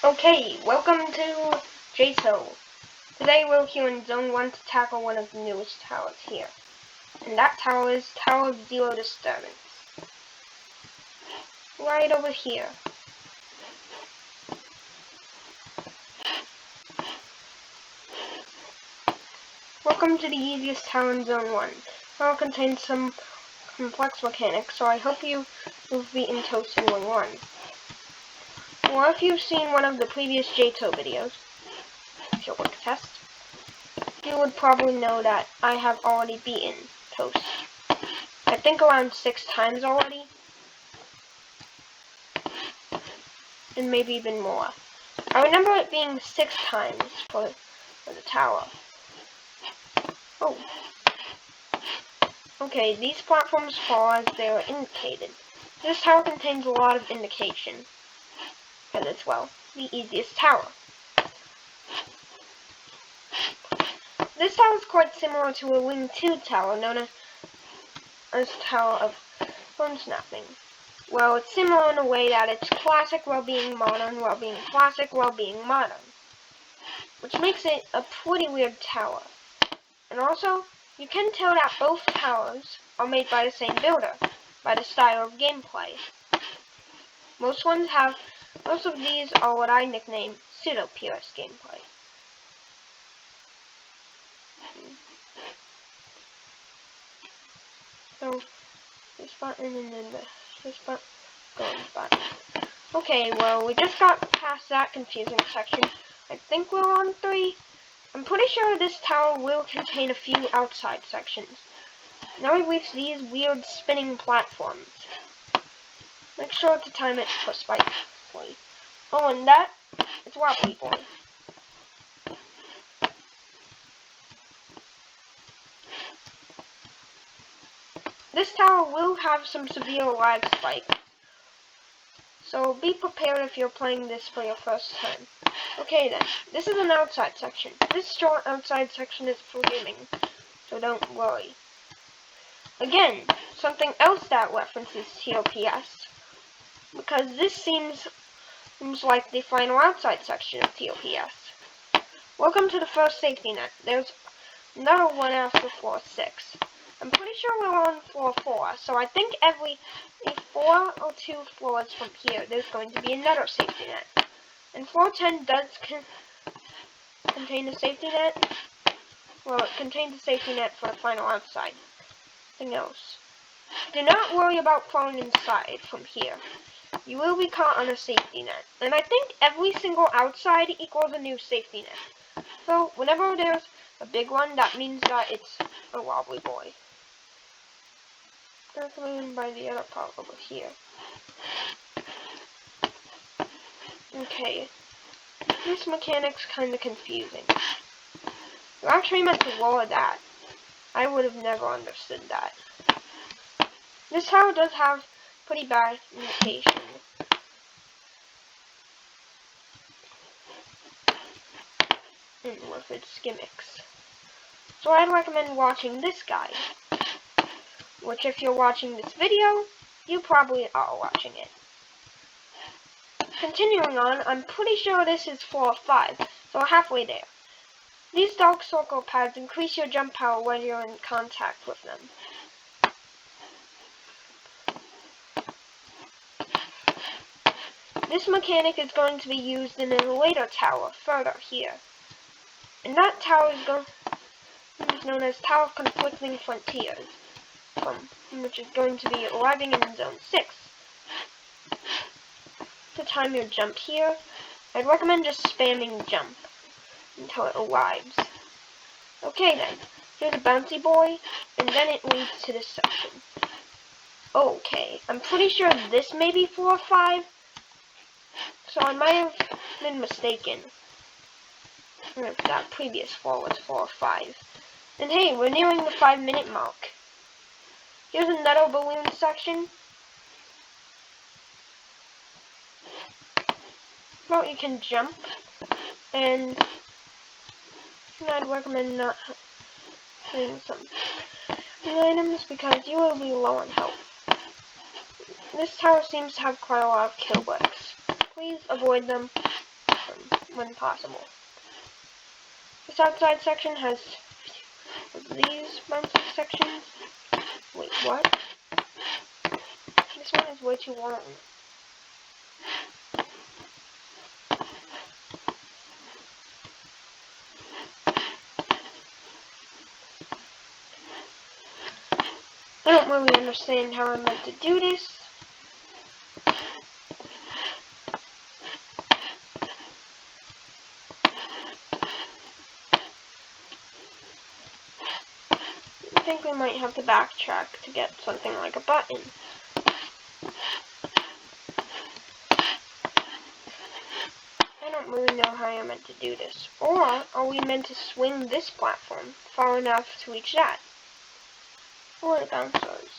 Okay, welcome to JSO. Today we're here in Zone 1 to tackle one of the newest towers here. And that tower is Tower of Zero Disturbance. Right over here. Welcome to the easiest tower in Zone 1. The tower contains some complex mechanics, so I hope you've beaten Toast in 1-1. Or if you've seen one of the previous JSO videos, your work test, you would probably know that I have already beaten Toast. I think around 6 times already. And maybe even more. I remember it being 6 times for the tower. Oh. Okay, these platforms fall as they are indicated. This tower contains a lot of indication. And it's, well, the easiest tower. This tower is quite similar to a Wing 2 tower known as Tower of Phone Snapping. Well, it's similar in a way that it's classic while being modern, while being classic while being modern. Which makes it a pretty weird tower. And also, you can tell that both towers are made by the same builder, by the style of gameplay. Most of these are what I nickname pseudo-purist gameplay. So, this button and then this button, going button. Okay, well, we just got past that confusing section. I think we're on 3. I'm pretty sure this tower will contain a few outside sections. Now we've reached these weird spinning platforms. Make sure to time it precisely. Oh, and that is Wobbly Boy. This tower will have some severe lag spikes, so be prepared if you're playing this for your first time. Okay then, this is an outside section. This short outside section is forgiving, so don't worry. Again, something else that references TOPS, because this seems like the final outside section of TOPS. Welcome to the first safety net. There's another one after floor 6. I'm pretty sure we're on floor 4, so I think every 4 or 2 floors from here, there's going to be another safety net. And floor 10 does contain a safety net. Well, it contains a safety net for the final outside. Nothing else. Do not worry about falling inside from here. You will be caught on a safety net. And I think every single outside equals a new safety net. So, whenever there's a big one, that means that it's a Wobbly Boy. That's coming by the other part over here. Okay. This mechanic's kinda confusing. You're actually meant to lower that. I would have never understood that. This tower does have pretty bad indication. With its gimmicks. So I'd recommend watching this guide. Which, if you're watching this video, you probably are watching it. Continuing on, I'm pretty sure this is floor 5, so we're halfway there. These dark circle pads increase your jump power when you're in contact with them. This mechanic is going to be used in a later tower, further here. And that tower is known as Tower of Conflicting Frontiers, which is going to be arriving in Zone 6. To time your jump here, I'd recommend just spamming jump until it arrives. Okay then, here's a bouncy boy, and then it leads to this section. Okay, I'm pretty sure this may be floor 5, so I might have been mistaken if that previous floor was floor 5. And hey, we're nearing the 5-minute mark. Here's another balloon section. Well, you can jump, and I'd recommend not hitting some items because you will be low on health. This tower seems to have quite a lot of kill bricks. Please avoid them. when possible. This outside section has these bouncy sections. Wait, what? This one is way too long. I don't really understand how I'm meant to do this. I think we might have to backtrack to get something like a button. I don't really know how I'm meant to do this. Or are we meant to swing this platform far enough to reach that? Or the bouncers.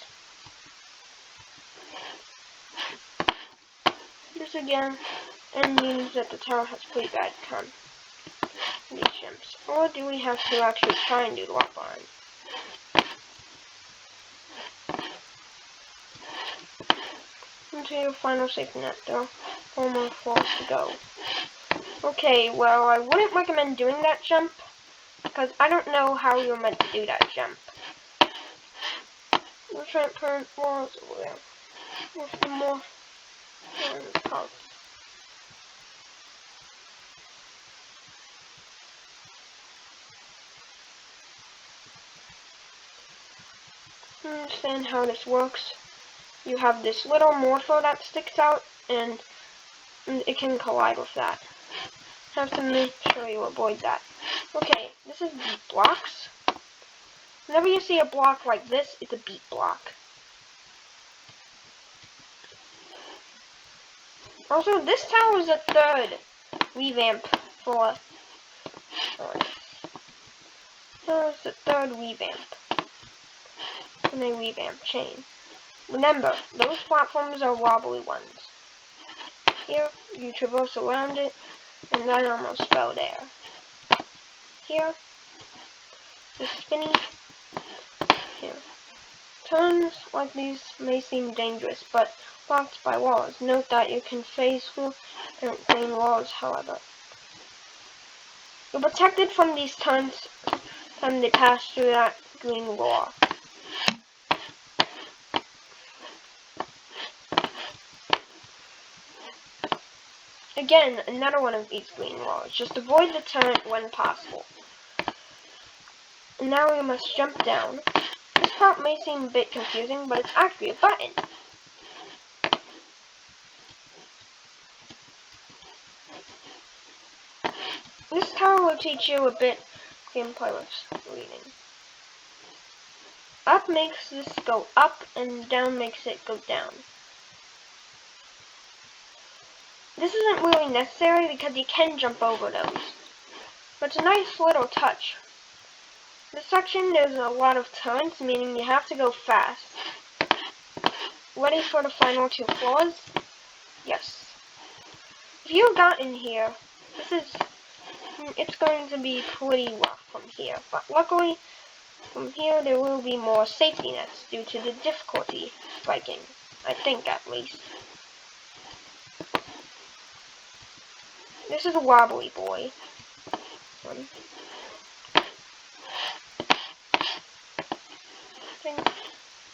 This again, and means that the tower has pretty bad con these jumps. Or do we have to actually try and do the walk line? Into your final safety net, though. 4 more floors to go. Okay, well, I wouldn't recommend doing that jump, because I don't know how you're meant to do that jump. The transparent walls over there. There's some more parts. Understand how this works. You have this little morpho that sticks out, and it can collide with that. Have to make sure you avoid that. Okay, this is beat blocks. Whenever you see a block like this, it's a beat block. Also, this tower is a third revamp for... There's the third revamp. And a revamp chain. Remember, those platforms are wobbly ones. Here, you traverse around it, and I almost fell there. Here, the spinny. Here. Turns like these may seem dangerous, but blocked by walls. Note that you can phase through green walls, however. You're protected from these turns when they pass through that green wall. Again, another one of these green walls. Just avoid the turn when possible. And now we must jump down. This part may seem a bit confusing, but it's actually a button. This tower will teach you a bit gameplay with reading. Up makes this go up, and down makes it go down. This isn't really necessary because you can jump over those. But it's a nice little touch. This section, there's a lot of turns, meaning you have to go fast. Ready for the final 2 floors? Yes. If you got in here, it's going to be pretty rough from here. But luckily, from here there will be more safety nets due to the difficulty spiking. I think, at least. This is a wobbly boy.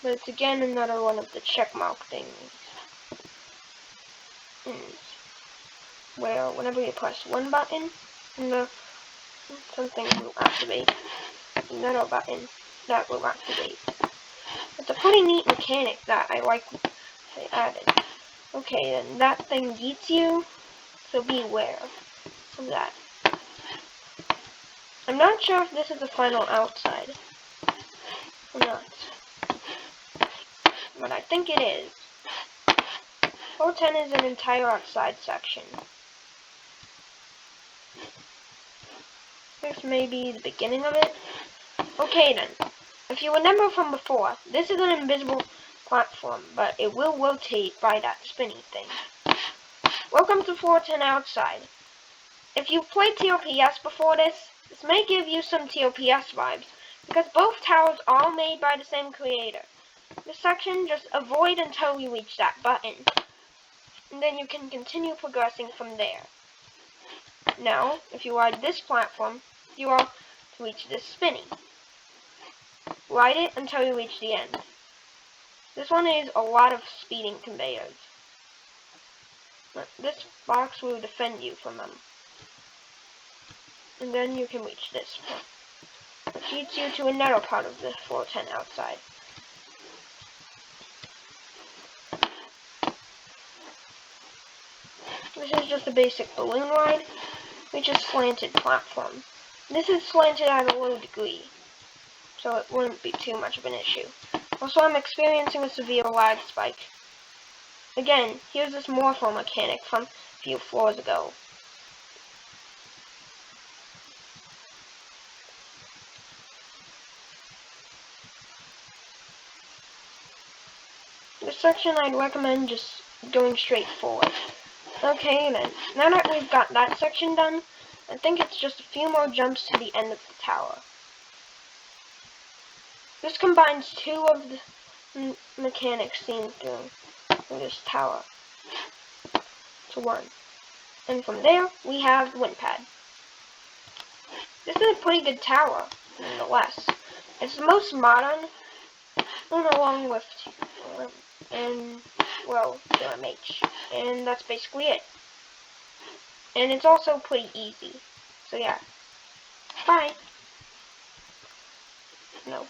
But it's again another one of the checkmark things. Where whenever you press one button, something will activate. Another button that will activate. It's a pretty neat mechanic that I like they added. Okay, then that thing beats you, so beware of that. I'm not sure if this is the final outside or not, but I think it is. 410 is an entire outside section. This may be the beginning of it. Okay then, if you remember from before, this is an invisible platform, but it will rotate by that spinny thing. Welcome to 410 Outside. If you've played TOPS before this may give you some TOPS vibes, because both towers are made by the same creator. This section, just avoid until you reach that button, and then you can continue progressing from there. Now, if you ride this platform, you are to reach this spinning. Ride it until you reach the end. This one is a lot of speeding conveyors. This box will defend you from them. And then you can reach this one, which leads you to another part of the floor 10 outside. This is just a basic balloon ride, which is slanted platform. This is slanted at a low degree, so it wouldn't be too much of an issue. Also, I'm experiencing a severe lag spike. Again, here's this morpho mechanic from a few floors ago. This section I'd recommend just going straight forward. Okay then, now that we've got that section done, I think it's just a few more jumps to the end of the tower. This combines two of the mechanics seen through this tower to one. And from there, we have the wind pad. This is a pretty good tower, nonetheless. It's the most modern, along with DMH. And that's basically it. And it's also pretty easy. So yeah. Bye. No.